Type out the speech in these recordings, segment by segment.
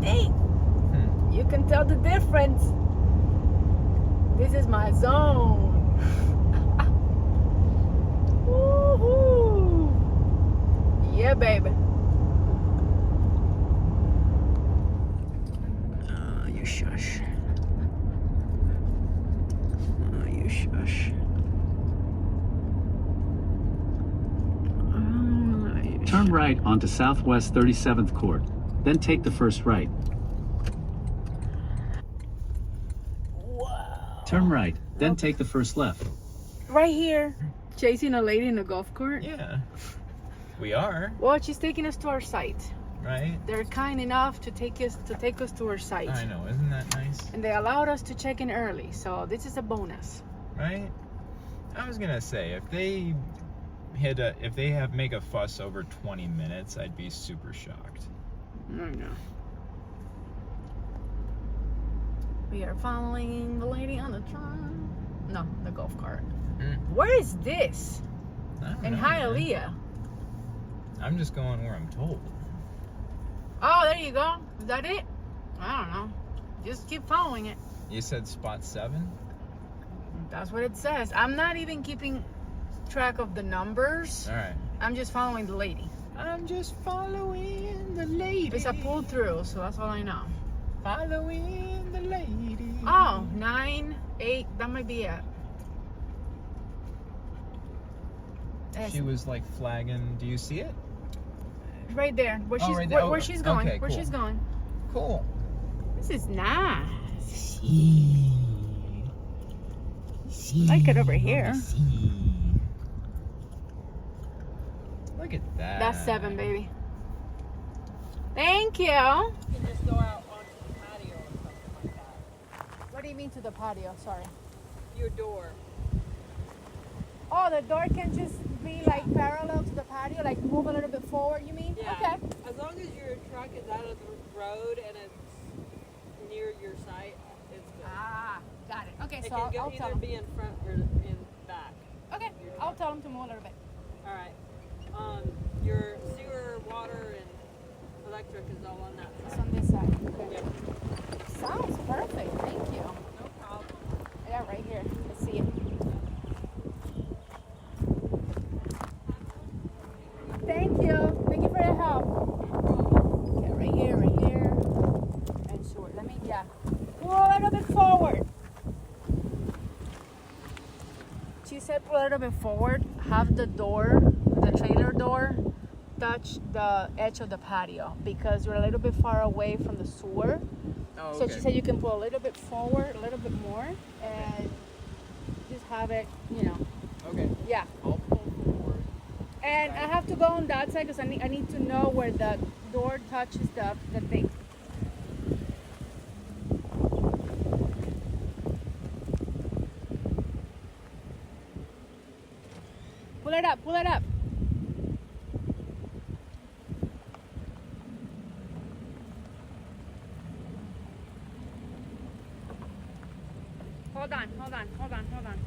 think you can tell the difference. This is my zone. Woohoo! Yeah, baby. You shush. You shush. Turn right onto Southwest 37th Court, then take the first right. Wow. Turn right, then take the first left. Right here. Chasing a lady in a golf cart? Yeah. We are. Well, she's taking us to our site. Right? They're kind enough to take us to our site. I know, isn't that nice? And they allowed us to check in early, so this is a bonus. Right? I was gonna say, if they make a fuss over 20 minutes, I'd be super shocked. I know. We are following the lady on the turn. No, the golf cart. Where is this? In Hialeah. I'm just going where I'm told. Oh, there you go. Is that it? I don't know. Just keep following it. You said spot 7? That's what it says. I'm not even keeping track of the numbers. All right. I'm just following the lady. I'm just following the lady. It's a pull through, so that's all I know. Following the lady. Oh, 9, 8. That might be it. She was like flagging. Do you see it? Right there. Where she's right there. where she's going. Okay, where cool. she's going. Cool. This is nice. Like it over here. Look at that. That's 7, baby. Thank you. You can just go out onto the patio or something like that. What do you mean to the patio? Sorry. Your door. Oh, the door can just be like parallel to the patio, like move a little bit forward, you mean? Yeah. Okay. As long as your truck is out of the road and it's near your site, it's good. Ah, got it. Okay, It so can I'll tell either them. be in front or in back. Okay, I'll tell them to move a little bit. All right. Your sewer, water, and electric is all on that It's side. on this side. Okay. Yep. Sounds perfect. Thank you. No problem. Yeah, right here. Let's see it. Thank you. Thank you for your help. Okay, right here. And sure. Let me, yeah. Pull a little bit forward. She said pull a little bit forward. Have the door, the trailer door, touch the edge of the patio because we're a little bit far away from the sewer. Oh, So she said you can pull a little bit forward, a little bit more, and just have it, you know. Okay. Yeah. I'll pull forward. And I have to go on that side because I need to know where the door touches the thing. Pull it up, pull it up. Hold on, hold on, hold on, hold on.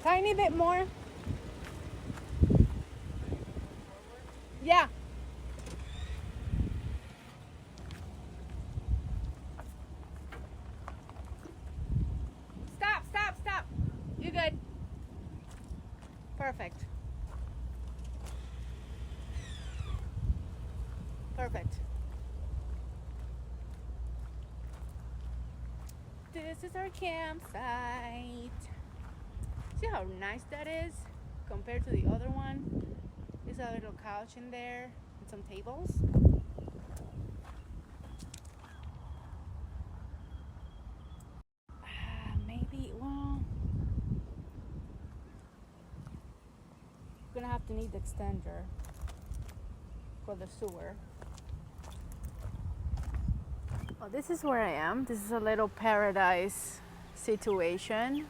Tiny bit more. Yeah. Stop. You good? Perfect. This is our campsite. See how nice that is compared to the other one? There's a little couch in there and some tables. Maybe, well, we're gonna have to need the extender for the sewer. Well, this is where I am. This is a little paradise situation.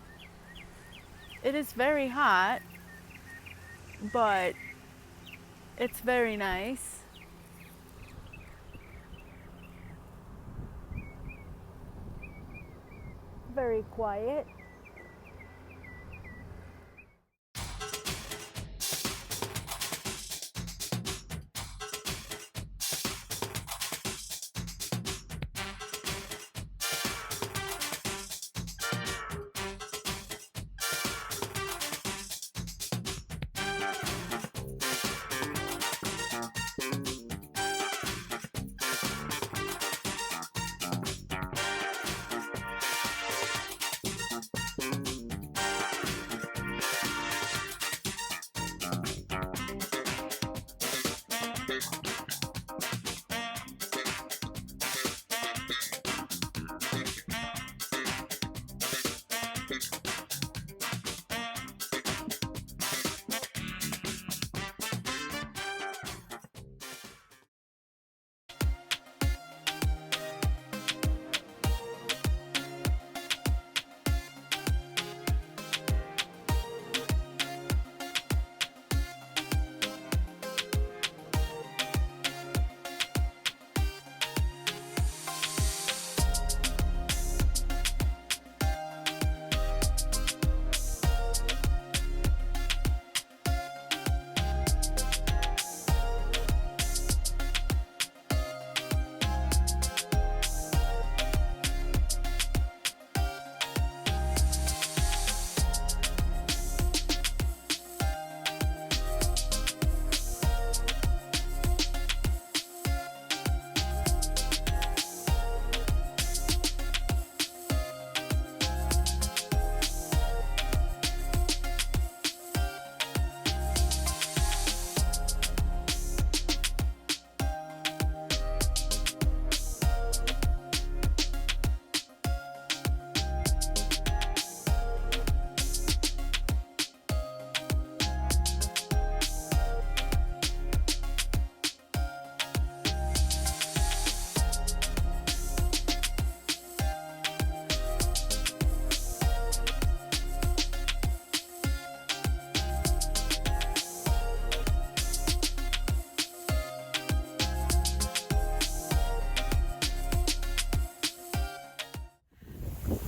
It is very hot, but it's very nice. very quiet.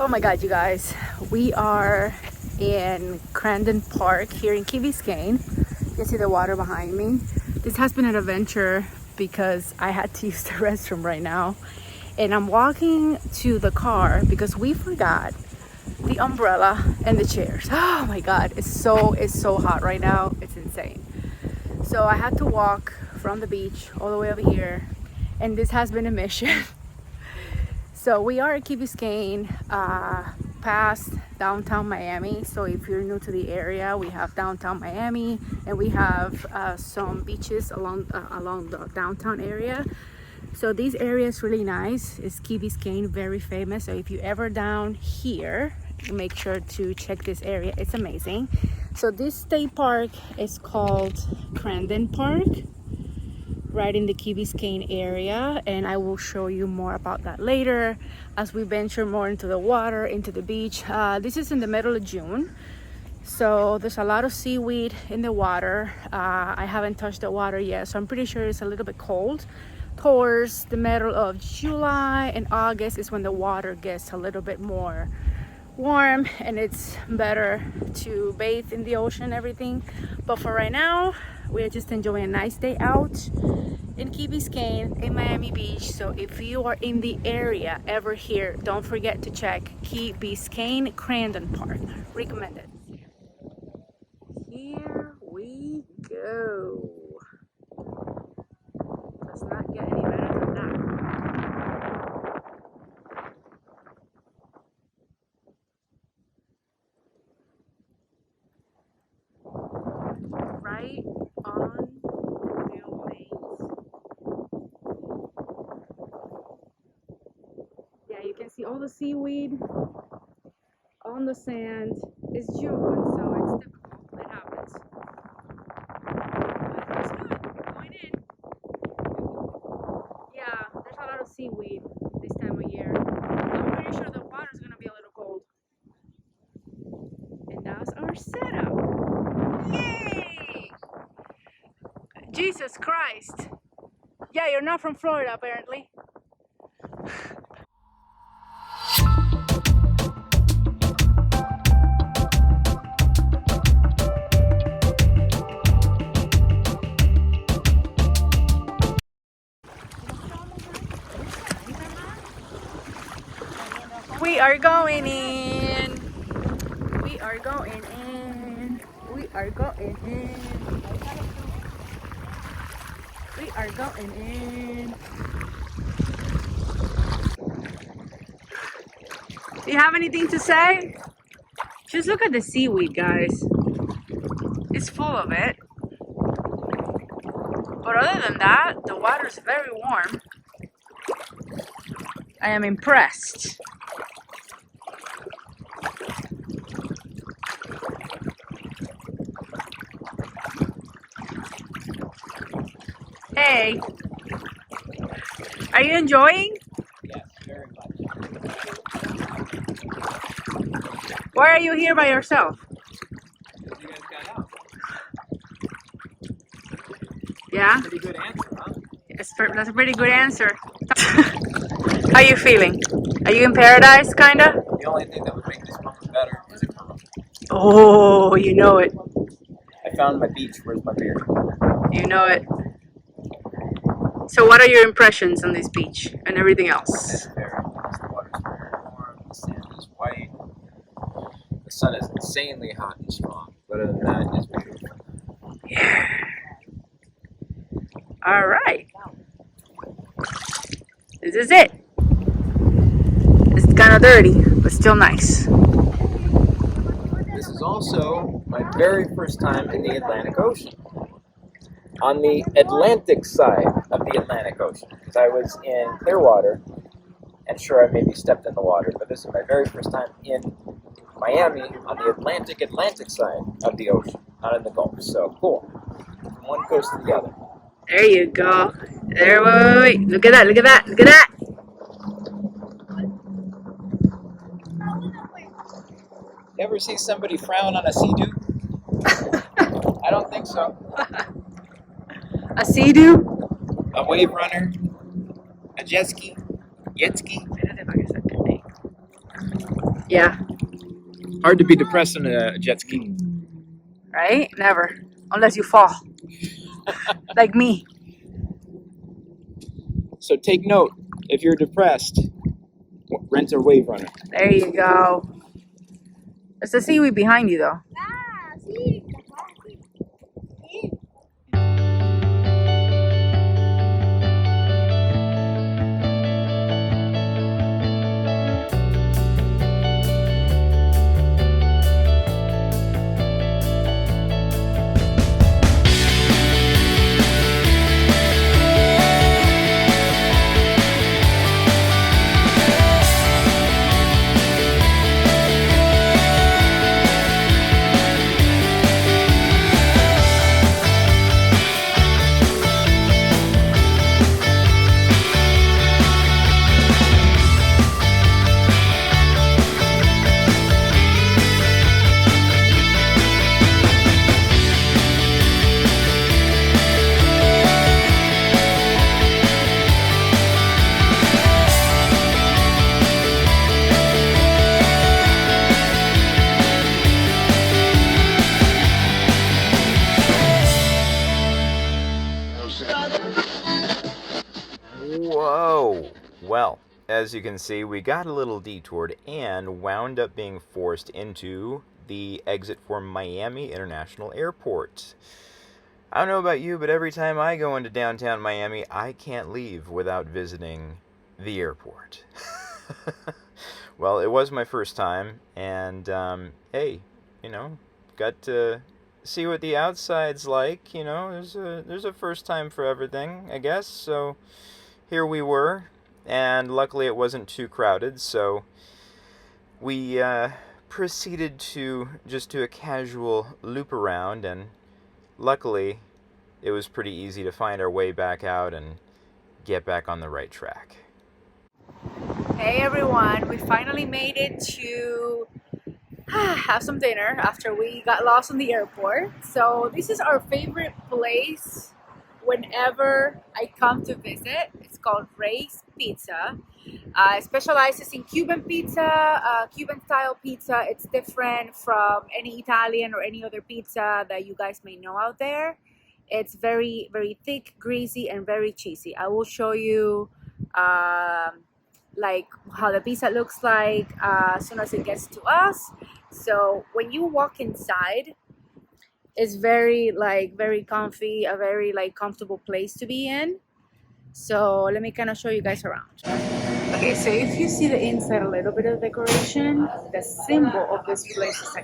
Oh my god, you guys, we are in Crandon Park here in Key Biscayne. You can see the water behind me. This has been an adventure because I had to use the restroom right now, and I'm walking to the car because we forgot the umbrella and the chairs. Oh my god, it's so hot right now, it's insane. So I had to walk from the beach all the way over here, and this has been a mission. So we are at Key Biscayne, past downtown Miami. So if you're new to the area, we have downtown Miami, and we have some beaches along the downtown area. So this area is really nice. It's Key Biscayne, very famous. So if you're ever down here, make sure to check this area. It's amazing. So this state park is called Crandon Park, right in the Key Biscayne area, and I will show you more about that later as we venture more into the water, into the beach. This is in the middle of June, so there's a lot of seaweed in the water. I haven't touched the water yet, so I'm pretty sure it's a little bit cold. Towards the middle of July and August is when the water gets a little bit more warm and it's better to bathe in the ocean and everything. But for right now, we're just enjoying a nice day out in Key Biscayne in Miami Beach. So if you are in the area ever here, don't forget to check Key Biscayne Crandon Park. Recommended. Here we go. Does not get any better than that. Right on the lanes. Yeah, you can see all the seaweed on the sand. It's June, so it's typical. It happens. But it's good. Going in. Yeah, there's a lot of seaweed this time of year. I'm pretty sure the water's gonna be a little cold. And that's our setup. Yay! Jesus Christ. Yeah, you're not from Florida apparently. We are going in. We are going in. We are going in. We are going in. Do you have anything to say? Just look at the seaweed, guys. It's full of it. But other than that, the water's very warm. I am impressed. Hey, are you enjoying? Yes, very much. Why are you here by yourself? You guys got out. Yeah, Pretty good answer, huh? that's a pretty good answer. How are you feeling? Are you in paradise, kinda? The only thing that would make this moment better is a girl. Oh, you know it. I found my beach. Where's my beer? You know it. So what are your impressions on this beach and everything else? It's very nice. The water's very warm. The sand is white. The sun is insanely hot and strong. But other than that, it's beautiful. Yeah. All right. This is it. It's kind of dirty, but still nice. This is also my very first time in the Atlantic Ocean. On the Atlantic side of the Atlantic Ocean. Because I was in Clearwater, and sure, I maybe stepped in the water, but this is my very first time in Miami on the Atlantic side of the ocean, not in the Gulf. So cool. From one coast to the other. There you go. There, wait. Look at that, look at that, look at that. You ever see somebody frown on a sea-doo? I don't think so. A sea-doo? A wave runner? A jet ski? Yeah, Hard to be depressed on a jet ski. right? Never. Unless you fall. Like me. So take note, if you're depressed, rent a wave runner. There you go. There's the seaweed behind you, though. Whoa! Well, as you can see, we got a little detoured and wound up being forced into the exit for Miami International Airport. I don't know about you, but every time I go into downtown Miami, I can't leave without visiting the airport. Well, it was my first time, and hey, you know, got to see what the outside's like. You know, there's a first time for everything, I guess. So here we were, and luckily it wasn't too crowded, so we proceeded to just do a casual loop around, and luckily it was pretty easy to find our way back out and get back on the right track. Hey everyone, we finally made it to have some dinner after we got lost in the airport. So this is our favorite place whenever I come to visit. It's called Ray's Pizza. It specializes in Cuban pizza, Cuban style pizza. It's different from any Italian or any other pizza that you guys may know out there. It's very, very thick, greasy, and very cheesy. I will show you like how the pizza looks like as soon as it gets to us. So when you walk inside, it's very very comfy, a very like comfortable place to be in. So let me kind of show you guys around. Okay, so if you see the inside, a little bit of decoration, the symbol of this place is a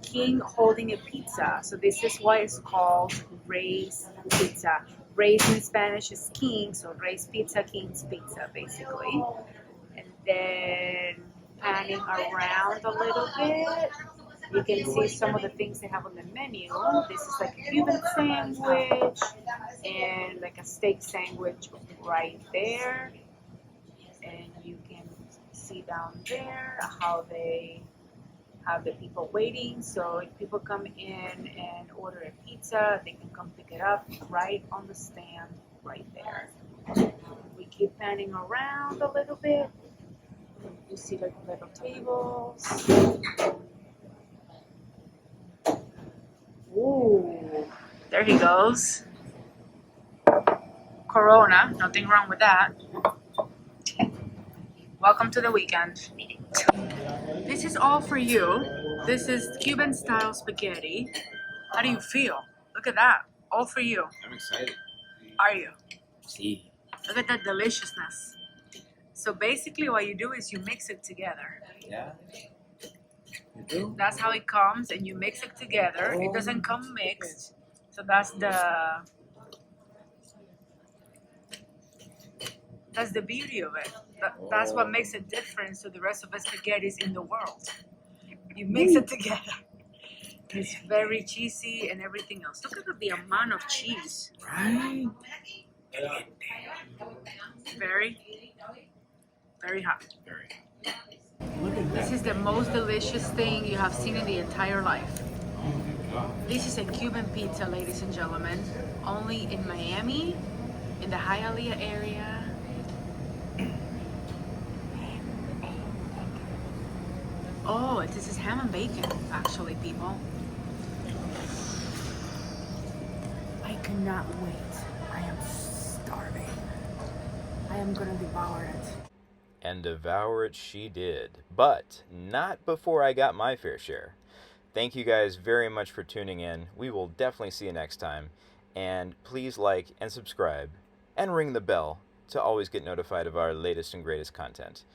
king holding a pizza. So this is why it's called raised pizza. Raised in Spanish is king, so raised pizza, king's pizza, basically. And then panning around a little bit, you can see some of the things they have on the menu. This is like a Cuban sandwich and like a steak sandwich right there. And you can see down there how they have the people waiting. So if people come in and order a pizza, they can come pick it up right on the stand right there. We keep panning around a little bit. You see like little tables. Ooh, there he goes. Corona, nothing wrong with that. Welcome to the weekend. This is all for you. This is Cuban style spaghetti. How do you feel? Look at that. All for you. I'm excited. Are you? See. Look at that deliciousness. So basically what you do is you mix it together. Yeah. You do? That's how it comes, and you mix it together. It doesn't come mixed. So that's the beauty of it. That's what makes it different to the rest of the spaghettis in the world. You mix it together. It's very cheesy and everything else. Look at the amount of cheese. Right? Very, very hot. Very. This is the most delicious thing you have seen in the entire life. This is a Cuban pizza, ladies and gentlemen. Only in Miami, in the Hialeah area. Oh, this is ham and bacon, actually, people. I cannot wait. I am starving. I am gonna devour it. And devour it she did. But not before I got my fair share. Thank you guys very much for tuning in. We will definitely see you next time. And please like and subscribe and ring the bell to always get notified of our latest and greatest content.